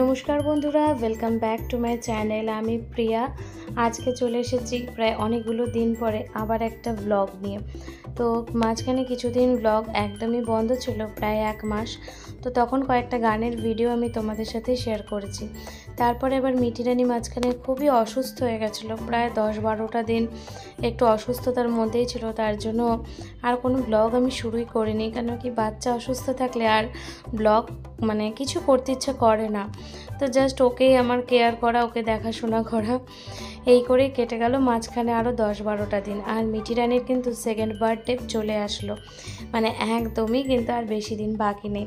নমস্কার বন্ধুরা, welcome back to my channel. আমি প্রিয়া। আজকে চলে এসেছি প্রায় অনেকগুলো দিন পরে আবার একটা ব্লগ নিয়ে। তো মাঝখানে কিছুদিন ব্লগ একদমই বন্ধ ছিল, প্রায় 1 মাস। তো তখন কয়েকটা গানের ভিডিও আমি তোমাদের সাথে শেয়ার করেছি। তারপরে এবার মিঠি রানী মাঝখানে খুবই অসুস্থ হয়ে গেছিলো, প্রায় 10-12টা দিন একটু অসুস্থতার মধ্যেই ছিল। তার জন্য আর কোনো ব্লগ আমি শুরুই করিনি, কেন কি বাচ্চা অসুস্থ থাকলে আর ব্লগ কিছু করতে ইচ্ছা করে না। তো জাস্ট ওকেই আমার কেয়ার করা, ওকে দেখাশোনা করা, এই করেই কেটে গেল মাঝখানে আরও 10-12টা দিন। আর মিঠি রানীর কিন্তু সেকেন্ড বার্থডে চলে আসলো, একদমই কিন্তু আর বেশি দিন বাকি নেই।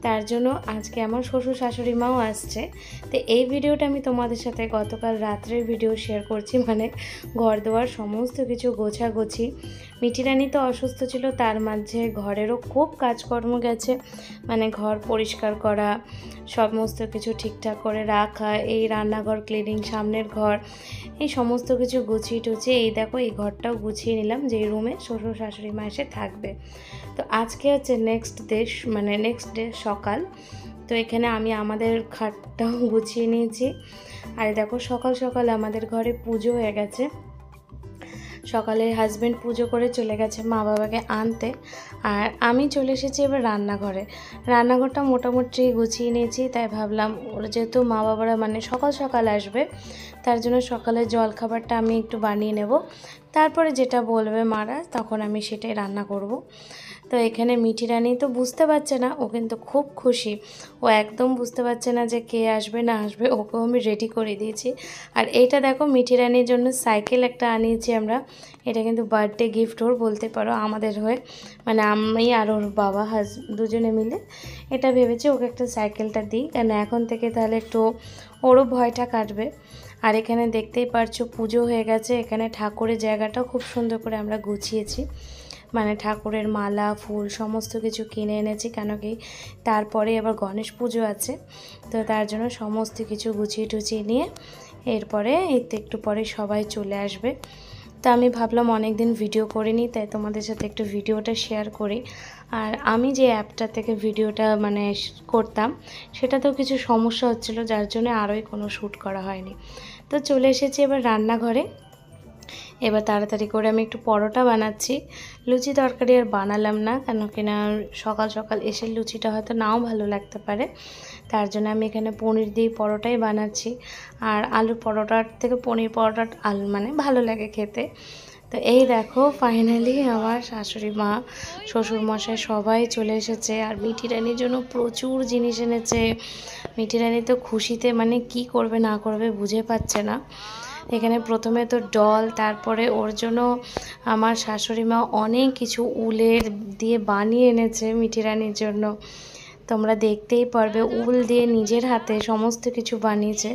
তার জন্য আজকে আমার শ্বশুর শাশুড়ি মাও আসছে। তো এই ভিডিওটা আমি তোমাদের সাথে গতকাল রাত্রের ভিডিও শেয়ার করছি, ঘর দোয়ার সমস্ত কিছু গোছাগুছি। মিঠি রানী তো অসুস্থ ছিল, তার মাঝে ঘরেরও খুব কাজকর্ম গেছে, ঘর পরিষ্কার করা, সমস্ত কিছু ঠিকঠাক করে রাখা, এই রান্নাঘর ক্লিনিং, সামনের ঘর, এই সমস্ত কিছু গুছিয়ে টুছিয়ে এই দেখো এই ঘরটাও গুছিয়ে নিলাম, যে রুমে শ্বশুর শাশুড়ি মা এসে থাকবে। তো আজকে হচ্ছে নেক্সট ডে সকাল। তো এখানে আমি আমাদের খাটটাও গুছিয়ে নিয়েছি। আর দেখো সকাল সকাল আমাদের ঘরে পুজো হয়ে গেছে। সকালে হাজব্যান্ড পুজো করে চলে গেছে মা বাবাকে আনতে, আর আমি চলে এসেছি এবার রান্নাঘরটা মোটামুটি গুছিয়ে নিয়েছি। তাই ভাবলাম ওরা যেহেতু মা বাবারা সকাল সকাল আসবে, তার জন্য সকালের জলখাবারটা আমি একটু বানিয়ে নেব, তারপরে যেটা বলবে মারা তখন আমি সেটাই রান্না করব। তো এখানে মিঠি রানী তো বুঝতে পারছে না, ও কিন্তু খুব খুশি, ও একদম বুঝতে পারছে না যে কে আসবে না আসবে, ওকেও আমি রেডি করে দিয়েছি। আর এইটা দেখো মিঠি রানীর জন্য সাইকেল একটা আনিয়েছি আমরা, এটা কিন্তু বার্থডে গিফট ওর বলতে পারো আমাদের হয়ে, আমি আর ওর বাবা দুজনে মিলে এটা ভেবেছি ওকে একটা সাইকেলটা দিই, কেন এখন থেকে তাহলে একটু ওরও ভয়টা কাটবে। আর এখানে দেখতেই পারছো পুজো হয়ে গেছে, এখানে ঠাকুরের জায়গাটাও খুব সুন্দর করে আমরা গুছিয়েছি, ঠাকুরের মালা ফুল সমস্ত কিছু কিনে এনেছি, কেন কি তারপরে আবার গণেশ পুজো আছে। তো তার জন্য সমস্ত কিছু গুছিয়ে টুছিয়ে নিয়ে এরপরে একটু পরে সবাই চলে আসবে। তো আমি ভাবলাম অনেক দিন ভিডিও করিনি, তাই তোমাদের সাথে একটু ভিডিওটা শেয়ার করি। আর আমি যে অ্যাপটা থেকে ভিডিওটা করতাম, সেটাতেও কিছু সমস্যা হচ্ছিল, যার জন্য আরোই কোনো শ্যুট করা হয়নি। তো চলে এসেছি এবার রান্নাঘরে। এবার তাড়াতাড়ি করে আমি একটু পরোটা বানাচ্ছি। লুচি তরকারি আর বানালাম না, কেন কিনা সকাল সকাল এসে লুচিটা হয়তো নাও ভালো লাগতে পারে, তার জন্য আমি এখানে পনির দিয়ে পরোটাই বানাচ্ছি। আর আলুর পরোটার থেকে পনির পরোটা ভালো লাগে খেতে। তো এই দেখো ফাইনালি আমার শাশুড়ি মা শ্বশুর মশাই সবাই চলে এসেছে। আর মিঠি রানীর জন্য প্রচুর জিনিস এনেছে। মিঠি রানী তো খুশিতে কি করবে না করবে বুঝে পাচ্ছে না। এখানে প্রথমে তো ডল, তারপরে ওর জন্য আমার শাশুড়ি মা অনেক কিছু উলের দিয়ে বানিয়ে এনেছে মিঠি রানীর জন্য। তোমরা দেখতেই পারবে, উল দিয়ে নিজের হাতে সমস্ত কিছু বানিয়েছে।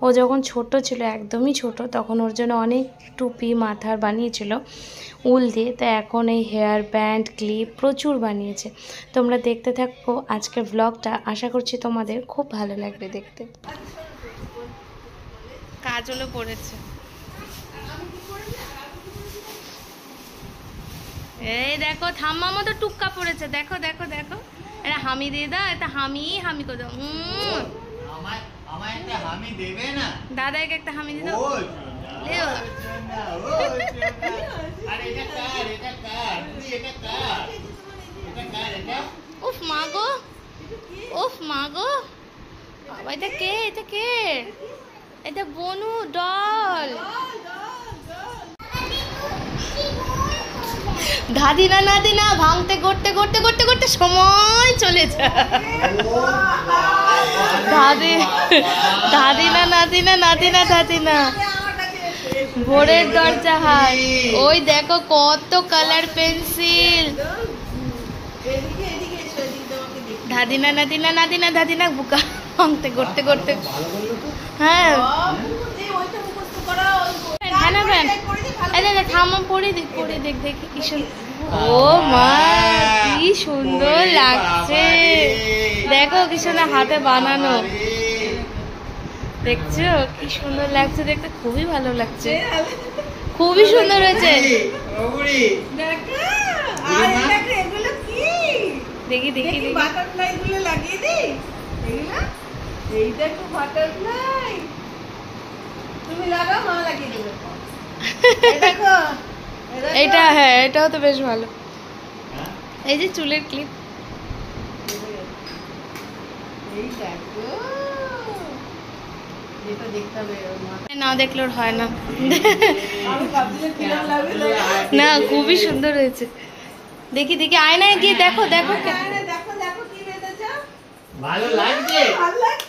ও যখন ছোট ছিল, একদমই ছোট, তখন ওর জন্য অনেক টুপি মাথার বানিয়েছিল উল দিয়ে। তাই এখন এই হেয়ার ব্যান্ড, ক্লিপ প্রচুর বানিয়েছে। তোমরা দেখতে থাকো আজকের ব্লগটা, আশা করছি তোমাদের খুব ভালো লাগবে দেখতে। কাজলও পড়েছে, এই দেখো ঠাম্মা মতো টুক্কা পড়েছে, দেখো দেখো দেখো। এটা হামি দিয়ে দাও, এটা হামি করে দাও। দাদাকে একটা হামি দিয়ে দাও। উফ মা গো, উফ মা গো, এটা কে? এটা বনু ডল। নাদিনা ভাঙতে করতে সময় চলে যায়। নাদিনা ভোরের দরজা হাত। ওই দেখো কত কালার পেন্সিল। নাদিনা বুকা ভাঙতে করতে। হ্যাঁ থামা পড়ে দেখ দেখি কি সুন্দর। ও মা কি সুন্দর লাগছে, দেখো কি সুন্দর হাতে বানানো, দেখছো কি সুন্দর লাগছে দেখতে, খুবই ভালো লাগছে, খুবই সুন্দর হয়েছে। দেখি বাটারফ্লাই গুলো লাগিয়ে দিই। এই দেখো বাটারফ্লাই, তুমি লাগাও, মা লাগিয়ে দেবে। এই দেখো, এটা হ্যাঁ, এটাও তো বেশ ভালো। এই যে চুলের ক্লিপ, এই দেখো, এটা দেখতে হবে না দেখলে ওর হয় না। আমি ভাবছিলাম কিরম লাগবে। না, খুবই সুন্দর হয়েছে। দেখি দেখি, আয়নায় গিয়ে দেখো দেখো। দেখো দেখো কি বেঁধেছো, ভালো লাগছে। ভালো লাগছে।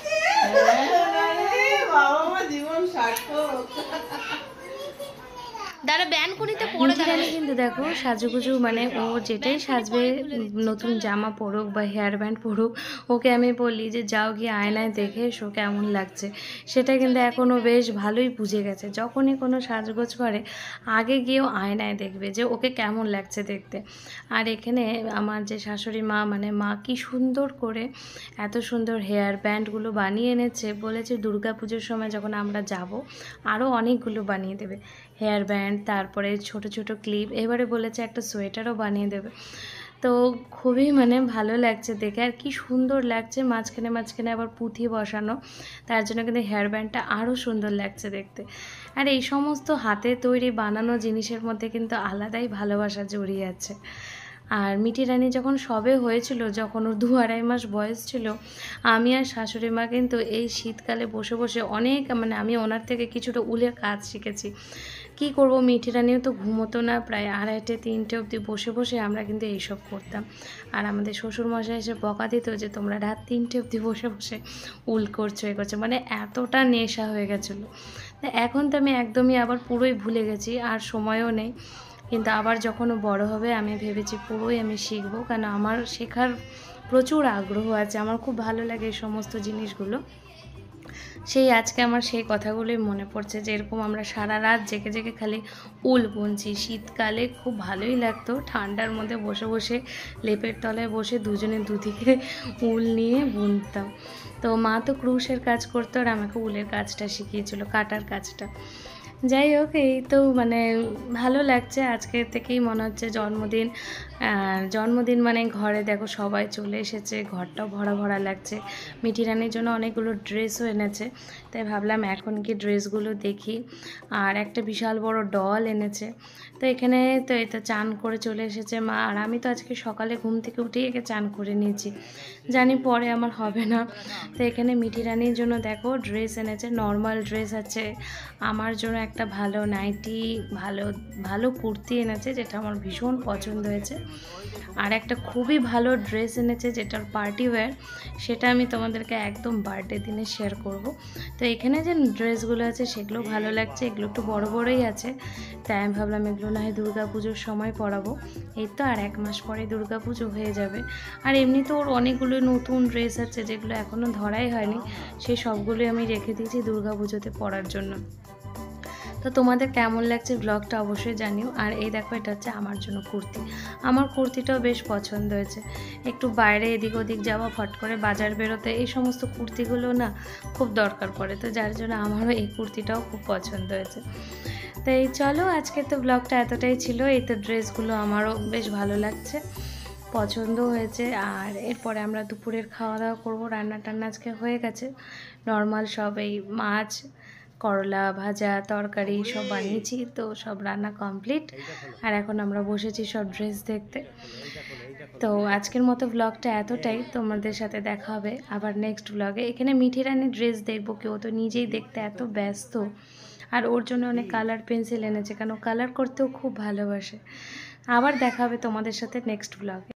বাবা মা জীবন সার্থক। দাঁড়া ব্যানকুনিতে পড়ে দাঁড়ালে কিন্তু দেখো সাজুগুজু, মানে ও যেটাই সাজবে, নতুন জামা পরুক বা হেয়ার ব্যান্ড পরুক, ওকে আমি বলি যে যাও গিয়ে আয়নায় দেখে এসো কেমন লাগছে। সেটা কিন্তু এখনও বেশ ভালোই বুঝে গেছে। যখনই কোনো সাজগোজ করে আগে গিয়েও আয়নায় দেখবে যে ওকে কেমন লাগছে দেখতে। আর এখানে আমার যে শাশুড়ি মা, মানে মা কি সুন্দর করে এত সুন্দর হেয়ার ব্যান্ডগুলো বানিয়ে এনেছে। বলেছে দুর্গা পুজোর সময় যখন আমরা যাব আরও অনেকগুলো বানিয়ে দেবে হেয়ার ব্যান্ড, তারপরে ছোট ছোট ক্লিপ, এবারে বলেছে একটা সোয়েটারও বানিয়ে দেবে। তো খুবই মানে ভালো লাগছে দেখে, আর কি সুন্দর লাগছে। মাঝখানে মাঝখানে আবার পুঁথি বসানো, তার জন্য কিন্তু হেয়ার ব্যান্ডটা আরও সুন্দর লাগছে দেখতে। আর এই সমস্ত হাতে তৈরি বানানো জিনিসের মধ্যে কিন্তু আলাদাই ভালোবাসা জড়িয়ে আছে। আর মিঠি রানী যখন সবে হয়েছিল, যখন ওর 2-2.5 মাস বয়স ছিল, আমি আর শাশুড়ি মা কিন্তু এই শীতকালে বসে বসে অনেক, মানে আমি ওনার থেকে কিছুটা উলের কাজ শিখেছি। কি করব, মিঠি রানীও তো ঘুমোতো না, প্রায় 2:30-3টে অবধি বসে বসে আমরা কিন্তু এইসব করতাম। আর আমাদের শ্বশুরমশাই এসে বকা দিত যে তোমরা রাত 3টে অবধি বসে বসে উল করছো, এ করছো, মানে এতটা নেশা হয়ে গেছিলো। এখন তো আমি একদমই আবার পুরোই ভুলে গেছি, আর সময়ও নেই। কিন্তু আবার যখন ও বড় হবে আমি ভেবেছি পুরোই আমি শিখবো, কেন আমার শেখার প্রচুর আগ্রহ আছে। আমার খুব ভালো লাগে এই সমস্ত জিনিসগুলো। সেই আজকে আমার সেই কথাগুলোই মনে পড়ছে যে এরকম আমরা সারা রাত জেগে জেগে খালি উল বুনছি। শীতকালে খুব ভালোই লাগতো, ঠান্ডার মধ্যে বসে বসে লেপের তলায় বসে দুজনে দুদিকে উল নিয়ে বুনতাম। তো মা তো ক্রুশের কাজ করতো আর আমাকে উলের কাজটা শিখিয়েছিল, কাটার কাজটা। যাই হোক, এই তো মানে ভালো লাগছে। আজকে থেকেই মনে হচ্ছে জন্মদিন। জন্মদিন মানে ঘরে দেখো সবাই চলে এসেছে, ঘরটাও ভরা ভরা লাগছে। মিঠি রানীর জন্য অনেকগুলো ড্রেসও এনেছে, তাই ভাবলাম এখন কি ড্রেসগুলো দেখি। আর একটা বিশাল বড় ডল এনেছে। তো এখানে তো এই তো চান করে চলে এসেছে মা, আর আমি তো আজকে সকালে ঘুম থেকে উঠেই একে চান করে নিয়েছি, জানি পরে আমার হবে না। তো এখানে মিঠি রানীর জন্য দেখো ড্রেস এনেছে, নর্মাল ড্রেস আছে, আমার জন্য একটা ভালো নাইটি, ভালো ভালো কুর্তি এনেছে যেটা আমার ভীষণ পছন্দ হয়েছে। আর একটা খুবই ভালো ড্রেস এনেছে যেটার পার্টি ওয়্যার, সেটা আমি তোমাদেরকে একদম বার্থডে দিনে শেয়ার করব। তো এখানে যে ড্রেসগুলো আছে সেগুলো ভালো লাগছে, এগুলো একটু বড় বড়ই আছে, তাই আমি ভাবলাম এগুলো না হয় দুর্গা পুজোর সময় পরাবো। এই তো আর 1 মাস পরে দুর্গা পুজো হয়ে যাবে। আর এমনি তো ওর অনেকগুলো নতুন ড্রেস আছে যেগুলো এখনও ধরাই হয়নি, সেই সবগুলোই আমি রেখে দিয়েছি দুর্গা পুজোতে পরার জন্য। তো তোমাদের কেমন লাগছে ব্লগটা অবশ্যই জানিও। আর এই দেখো, এটা হচ্ছে আমার জন্য কুর্তি। আমার কুর্তিটাও বেশ পছন্দ হয়েছে। একটু বাইরে এদিক ওদিক যাওয়া, ফট করে বাজার বেরোতে এই সমস্ত কুর্তিগুলো না খুব দরকার পড়ে, তো যার জন্য আমারও এই কুর্তিটাও খুব পছন্দ হয়েছে। তাই চলো, আজকে তো ব্লগটা এতটাই ছিল। এই তো ড্রেসগুলো আমারও বেশ ভালো লাগছে, পছন্দ হয়েছে। আর এরপরে আমরা দুপুরের খাওয়া দাওয়া করবো। রান্না টান্না আজকে হয়ে গেছে, নর্মাল সব এই মাছ, করলা ভাজা, তরকারি সব বানিয়েছি, তো সব রান্না কমপ্লিট। আর এখন আমরা বসেছি সব ড্রেস দেখতে। তো আজকের মতো ব্লগটা এতটাই, তোমাদের সাথে দেখা হবে আবার নেক্সট ব্লগে। এখানে মিঠি রানীর ড্রেস দেখবো, কেউ তো নিজেই দেখতে এত ব্যস্ত। আর ওর জন্য অনেক কালার পেন্সিল এনেছে, কারণ কালার করতেও খুব ভালোবাসে। আবার দেখা হবে তোমাদের সাথে নেক্সট ব্লগে।